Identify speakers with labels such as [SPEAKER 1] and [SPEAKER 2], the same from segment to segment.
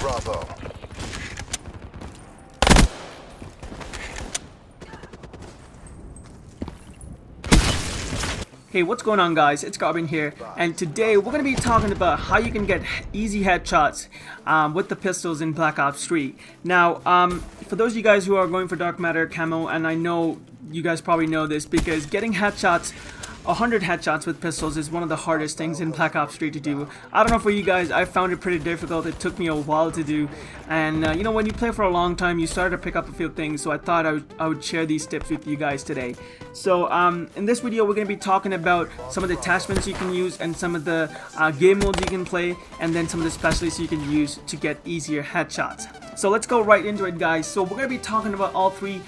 [SPEAKER 1] Bravo.
[SPEAKER 2] Hey, what's going on, guys? It's Garbin here, and today we're going to be talking about how you can get easy headshots with the pistols in Black Ops 3. Now, for those of you guys who are going for dark matter camo, and I know you guys probably know this because getting headshots, 100 headshots with pistols is one of the hardest things in Black Ops 3 to do. I don't know for you guys, I found it pretty difficult. It took me a while to do, and you know, when you play for a long time, you start to pick up a few things, so I thought I would share these tips with you guys today. So in this video, we're going to be talking about some of the attachments you can use and some of the game modes you can play, and then some of the specialties you can use to get easier headshots. So let's go right into it, guys. So we're going to be talking about all three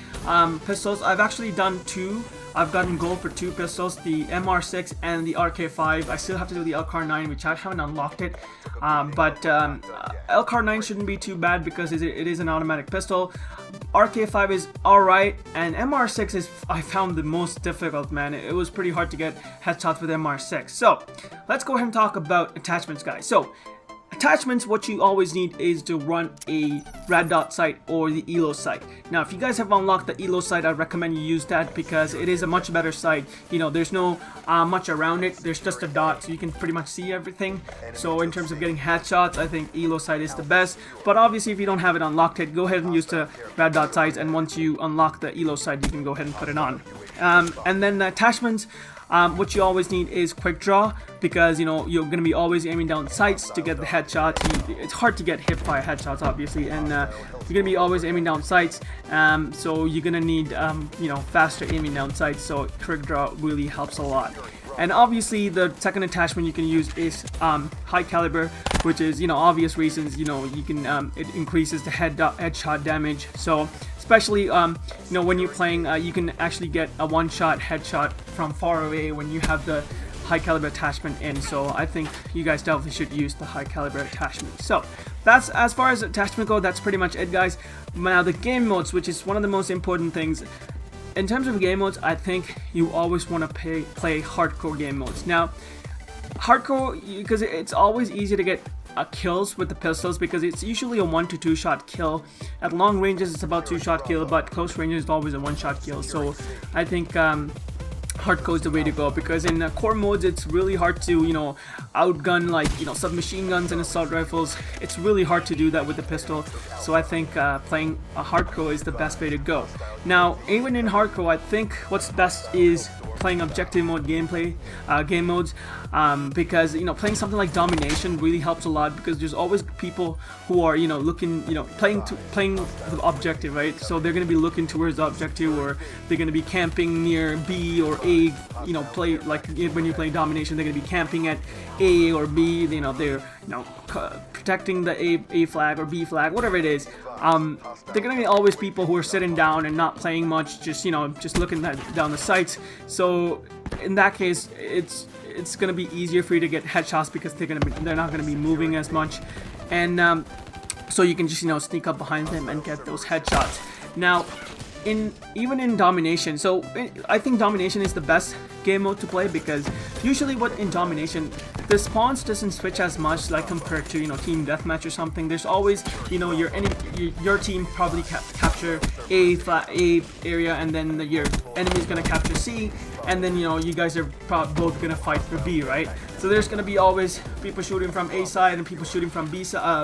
[SPEAKER 2] pistols. I've actually done two. I've gotten gold for two pistols, the MR6 and the RK5. I still have to do the LCAR9, which I haven't unlocked it. But LCAR9 shouldn't be too bad because it is an automatic pistol. RK5 is alright, and MR6 is, I found, the most difficult, man. It was pretty hard to get headshots with MR6. So let's go ahead and talk about attachments, guys. So attachments, what you always need is to run a red dot sight or the ELO sight. Now, if you guys have unlocked the ELO sight, I recommend you use that because it is a much better sight. You know, there's no much around it. There's just a dot, so you can pretty much see everything. So in terms of getting headshots, I think ELO sight is the best. But obviously, if you don't have it unlocked yet, go ahead and use the red dot sights. And once you unlock the ELO sight, you can go ahead and put it on. And then the attachments. What you always need is quick draw because, you know, you're going to be always aiming down sights to get the headshots. It's hard to get hip fire headshots, obviously, and you're going to be always aiming down sights. So you're going to need, you know, faster aiming down sights. So quick draw really helps a lot. And obviously, the second attachment you can use is high caliber, which is, you know, obvious reasons. You know, you can it increases the headshot damage. So especially, you know, when you're playing, you can actually get a one-shot headshot from far away when you have the high caliber attachment in. So I think you guys definitely should use the high caliber attachment. So that's, as far as attachment go, that's pretty much it, guys. Now the game modes, which is one of the most important things. In terms of game modes, I think you always want to play hardcore game modes. Now, hardcore, because it's always easy to get kills with the pistols because it's usually a 1 to 2 shot kill. At long ranges, it's about 2-shot kill, but close ranges, it's always a 1-shot kill. So I think hardcore is the way to go because in core modes, it's really hard to, you know, outgun, like, you know, submachine guns and assault rifles. It's really hard to do that with the pistol. So I think playing a hardcore is the best way to go. Now, even in hardcore, I think what's best is playing objective mode game modes because, you know, playing something like Domination really helps a lot because there's always people who are, you know, looking, you know, playing the objective, right? So they're going to be looking towards the objective, or they're going to be camping near B or A. You know, play like when you're playing Domination, they're going to be camping at A or B. You know, they're, you know, protecting the A flag or B flag, whatever it is. They're gonna be always people who are sitting down and not playing much, just, you know, just looking down the sights. So in that case, it's gonna be easier for you to get headshots because they're not gonna be moving as much, and so you can just, you know, sneak up behind them and get those headshots. Now, even in Domination, so I think Domination is the best game mode to play because usually in Domination, the spawns doesn't switch as much like compared to, you know, team deathmatch or something. There's always, you know, your team probably capture A area, and then your enemy's gonna capture C, and then, you know, you guys are both gonna fight for B, right? So there's gonna be always people shooting from A side and people shooting from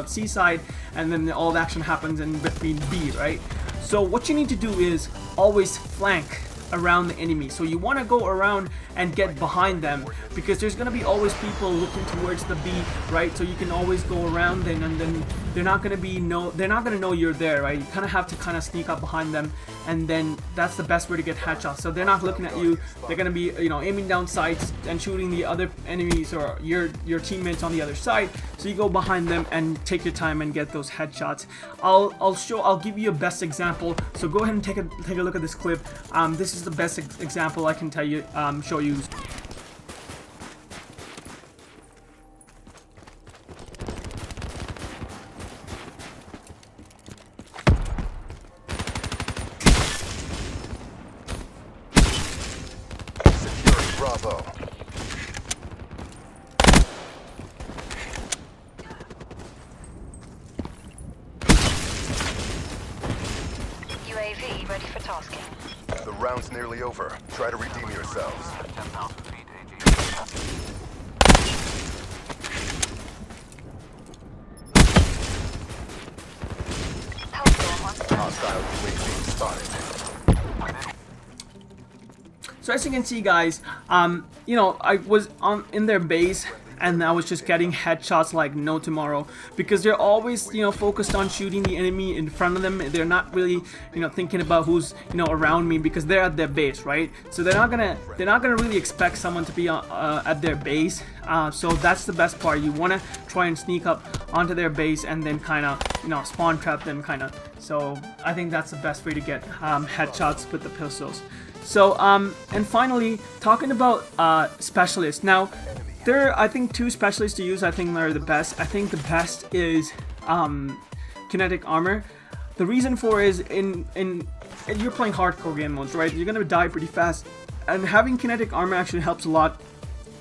[SPEAKER 2] C side, and then all the action happens in between B, right? So what you need to do is always flank around the enemy. So you want to go around and get behind them because there's going to be always people looking towards the B, right? So you can always go around them, and then they're not going to know you're there, right? You kind of have to sneak up behind them, and then that's the best way to get headshots. So they're not looking at you. They're going to be, you know, aiming down sights and shooting the other enemies or your teammates on the other side. So you go behind them and take your time and get those headshots. I'll give you a best example. So go ahead and take a look at this clip. This is the best example I can show you.
[SPEAKER 1] Bravo. Tasking.
[SPEAKER 3] The round's nearly over. Try to redeem yourselves.
[SPEAKER 4] 10,000 feet, AG.
[SPEAKER 3] Hostile UAV spotted.
[SPEAKER 2] So as you can see, guys, you know, I was in their base and I was just getting headshots like no tomorrow, because they're always, you know, focused on shooting the enemy in front of them. They're not really, you know, thinking about who's, you know, around me, because they're at their base, right? So they're not gonna really expect someone to be at their base. So that's the best part. You want to try and sneak up onto their base and then kind of, you know, spawn trap them kind of. So I think that's the best way to get headshots with the pistols. So and finally, talking about specialists. Now, there are, I think, two specialists to use. I think they're the best. I think the best is kinetic armor. The reason for is in you're playing hardcore game modes, right? You're gonna die pretty fast, and having kinetic armor actually helps a lot.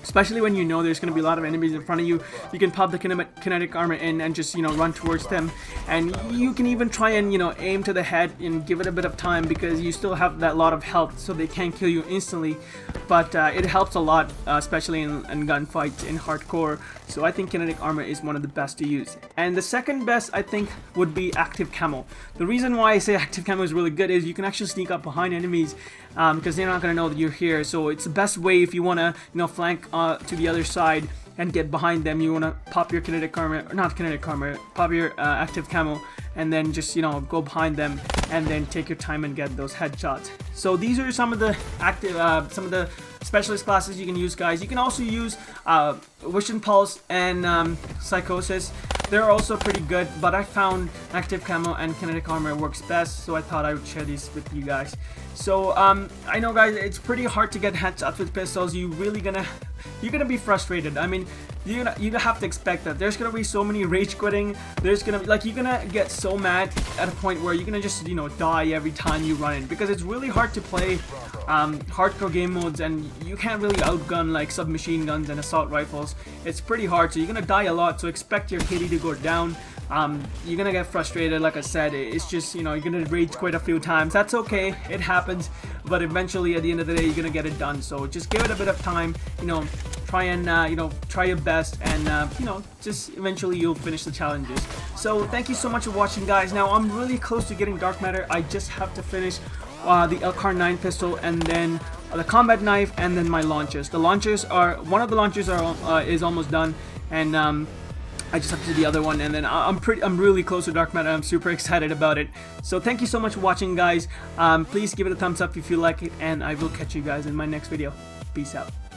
[SPEAKER 2] Especially when you know there's going to be a lot of enemies in front of you. You can pop the kinetic armor in and just, you know, run towards them. And you can even try and, you know, aim to the head and give it a bit of time, because you still have that lot of health, so they can't kill you instantly. But it helps a lot, especially in gunfights in hardcore. So I think kinetic armor is one of the best to use. And the second best, I think, would be active camo. The reason why I say active camo is really good is you can actually sneak up behind enemies, because they're not going to know that you're here. So it's the best way if you want to, you know, flank to the other side and get behind them. You want to pop your kinetic armor, or not kinetic armor, pop your active camo, and then just, you know, go behind them and then take your time and get those headshots. So these are some of the some of the specialist classes you can use, guys. You can also use Vision Pulse and Psychosis. They're also pretty good, but I found active camo and kinetic armor works best, so I thought I would share these with you guys. So I know, guys, it's pretty hard to get headshots with pistols. You're gonna be frustrated. I mean, you have to expect that. There's gonna be so many rage quitting. There's gonna be, like, you're gonna get so mad at a point where you're gonna just, you know, die every time you run in, because it's really hard to play hardcore game modes, and you can't really outgun like submachine guns and assault rifles. It's pretty hard, so you're gonna die a lot. So expect your KD to go down. You're gonna get frustrated. Like I said, it's just, you know, you're gonna rage quit a few times. That's okay, it happens, but eventually at the end of the day you're gonna get it done. So just give it a bit of time, you know, try and you know, try your best, and you know, just eventually you'll finish the challenges. So thank you so much for watching, guys. Now I'm really close to getting dark matter. I just have to finish the LCAR9 pistol, and then the combat knife, and then my launchers. The launchers are, one of the launchers is almost done, and I just have to do the other one, and then I'm really close to dark matter. I'm super excited about it. So thank you so much for watching, guys. Please give it a thumbs up if you like it, and I will catch you guys in my next video. Peace out.